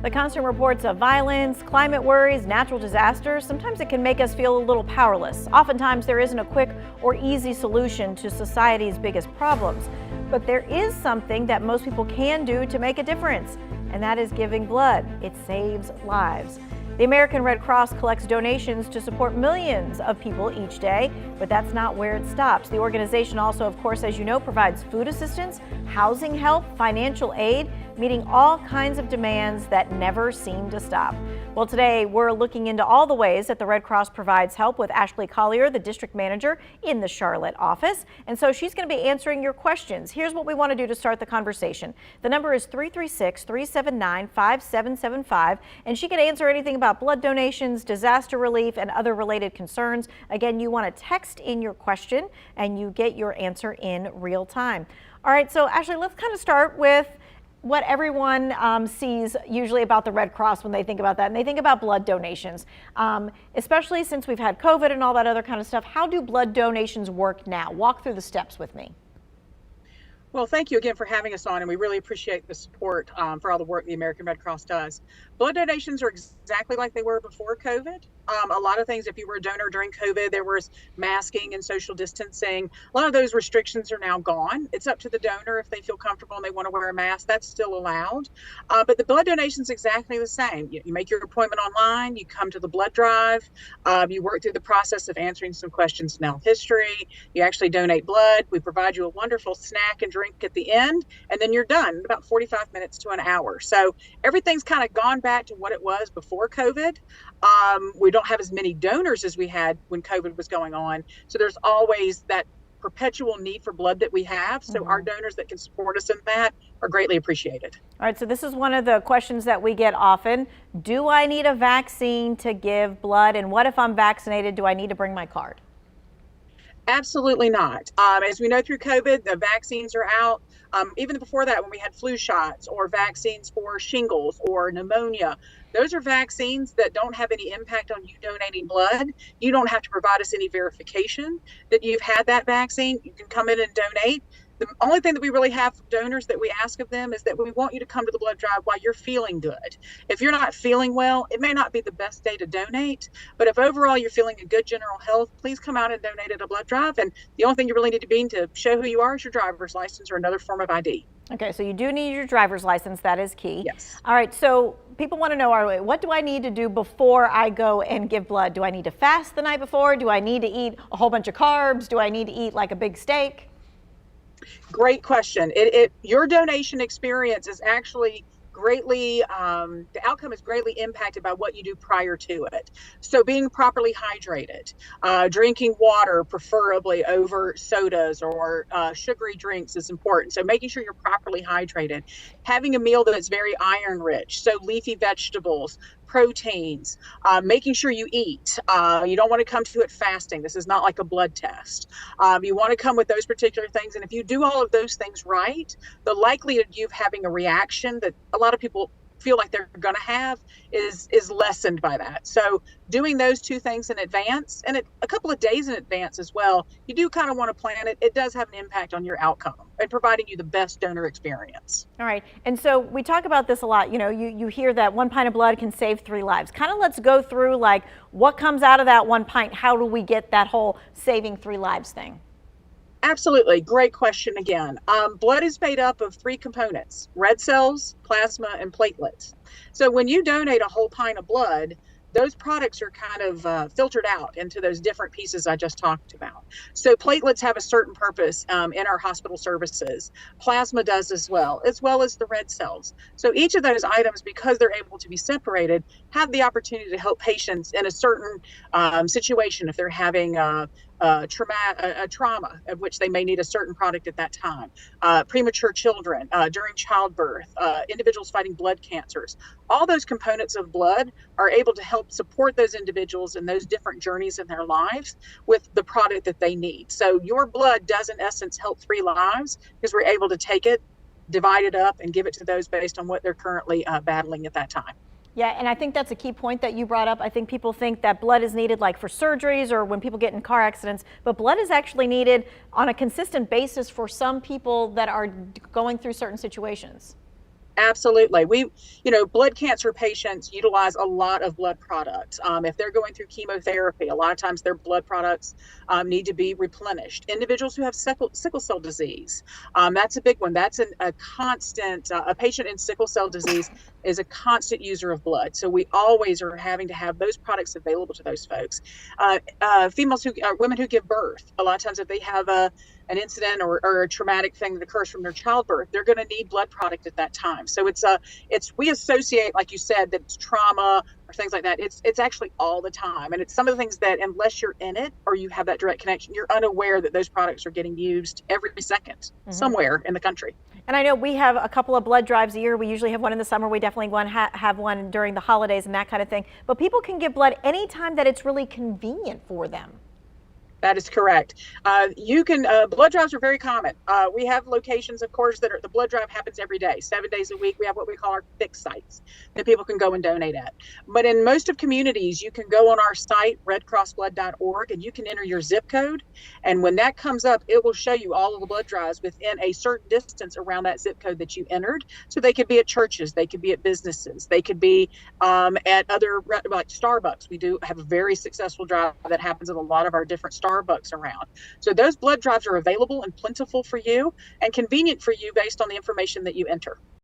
The constant reports of violence, climate worries, natural disasters, sometimes it can make us feel a little powerless. Oftentimes there isn't a quick or easy solution to society's biggest problems. But there is something that most people can do to make a difference, and that is giving blood. It saves lives. The American Red Cross collects donations to support millions of people each day, but that's not where it stops. The organization also, of course, as you know, provides food assistance, housing help, financial aid, meeting all kinds of demands that never seem to stop. Well, today we're looking into all the ways that the Red Cross provides help with Ashley Collier, the district manager in the Charlotte office. And so she's going to be answering your questions. Here's what we want to do to start the conversation. The number is 336-379-5775, and she can answer anything about blood donations, disaster relief, and other related concerns. Again, you want to text in your question and you get your answer in real time. All right, so Ashley, let's kind of start with what everyone sees usually about the Red Cross when they think about that, and they think about blood donations, especially since we've had COVID and all that other kind of stuff. How do blood donations work now? Walk through the steps with me. Well, thank you again for having us on, and we really appreciate the support for all the work the American Red Cross does. Blood donations are exactly like they were before COVID. A lot of things, if you were a donor during COVID, there was masking and social distancing. A lot of those restrictions are now gone. It's up to the donor if they feel comfortable and they want to wear a mask. That's still allowed. But the blood donation is exactly the same. You make your appointment online, you come to the blood drive, you work through the process of answering some questions in health history, you actually donate blood, we provide you a wonderful snack and drink at the end, and then you're done in about 45 minutes to an hour. So everything's kind of gone back to what it was before COVID. We don't have as many donors as we had when COVID was going on. So there's always that perpetual need for blood that we have. So our donors that can support us in that are greatly appreciated. All right, so this is one of the questions that we get often. Do I need a vaccine to give blood? And what if I'm vaccinated? Do I need to bring my card? Absolutely not. As we know through COVID, the vaccines are out. Even before that, when we had flu shots or vaccines for shingles or pneumonia, those are vaccines that don't have any impact on you donating blood. You don't have to provide us any verification that you've had that vaccine. You can come in and donate. The only thing that we really have from donors that we ask of them is that we want you to come to the blood drive while you're feeling good. If you're not feeling well, it may not be the best day to donate, but if overall you're feeling a good general health, please come out and donate at a blood drive. And the only thing you really need to be to show who you are is your driver's license or another form of ID. Okay, so you do need your driver's license. That is key. Yes. All right, so people want to know, all right, what do I need to do before I go and give blood? Do I need to fast the night before? Do I need to eat a whole bunch of carbs? Do I need to eat like a big steak? Great question. Your donation experience is actually greatly, the outcome is greatly impacted by what you do prior to it. So being properly hydrated, drinking water preferably over sodas or sugary drinks is important. So making sure you're properly hydrated, having a meal that's very iron rich, so leafy vegetables, proteins, making sure you eat. You don't want to come to it fasting. This is not like a blood test. You want to come with those particular things. And if you do all of those things right, the likelihood of you having a reaction that a lot of people feel like they're going to have is lessened by that. So doing those two things in advance and a couple of days in advance as well, you do kind of want to plan it. It does have an impact on your outcome and providing you the best donor experience. All right. And so we talk about this a lot. You know, you hear that 1 pint of blood can save 3 lives. Kind of let's go through like what comes out of that 1 pint. How do we get that whole saving 3 lives thing? Absolutely. Great question again. Blood is made up of 3 components: red cells, plasma, and platelets. So when you donate a whole pint of blood, those products are kind of filtered out into those different pieces I just talked about. So platelets have a certain purpose in our hospital services. Plasma does as well as the red cells. So each of those items, because they're able to be separated, have the opportunity to help patients in a certain situation if they're having a trauma of which they may need a certain product at that time, premature children, during childbirth, individuals fighting blood cancers. All those components of blood are able to help support those individuals in those different journeys in their lives with the product that they need. So your blood does in essence help 3 lives because we're able to take it, divide it up, and give it to those based on what they're currently battling at that time. Yeah, and I think that's a key point that you brought up. I think people think that blood is needed like for surgeries or when people get in car accidents, but blood is actually needed on a consistent basis for some people that are going through certain situations. Absolutely. Blood cancer patients utilize a lot of blood products. If they're going through chemotherapy, a lot of times their blood products need to be replenished. Individuals who have sickle cell disease, that's a big one. That's a constant, a patient in sickle cell disease is a constant user of blood. So we always are having to have those products available to those folks. Women who give birth, a lot of times if they have an incident or a traumatic thing that occurs from their childbirth, they're going to need blood product at that time. So we associate, like you said, that it's trauma or things like that. It's actually all the time, and it's some of the things that unless you're in it or you have that direct connection, you're unaware that those products are getting used every second somewhere in the country. And I know we have a couple of blood drives a year. We usually have one in the summer. We definitely have one during the holidays and that kind of thing. But people can give blood anytime that it's really convenient for them. That is correct. Blood drives are very common. We have locations, of course, the blood drive happens every day, 7 days a week. We have what we call our fixed sites that people can go and donate at. But in most of communities, you can go on our site, redcrossblood.org, and you can enter your zip code. And when that comes up, it will show you all of the blood drives within a certain distance around that zip code that you entered. So they could be at churches, they could be at businesses, they could be at other, like Starbucks. We do have a very successful drive that happens at a lot of our different Starbucks around. So those blood drives are available and plentiful for you and convenient for you based on the information that you enter.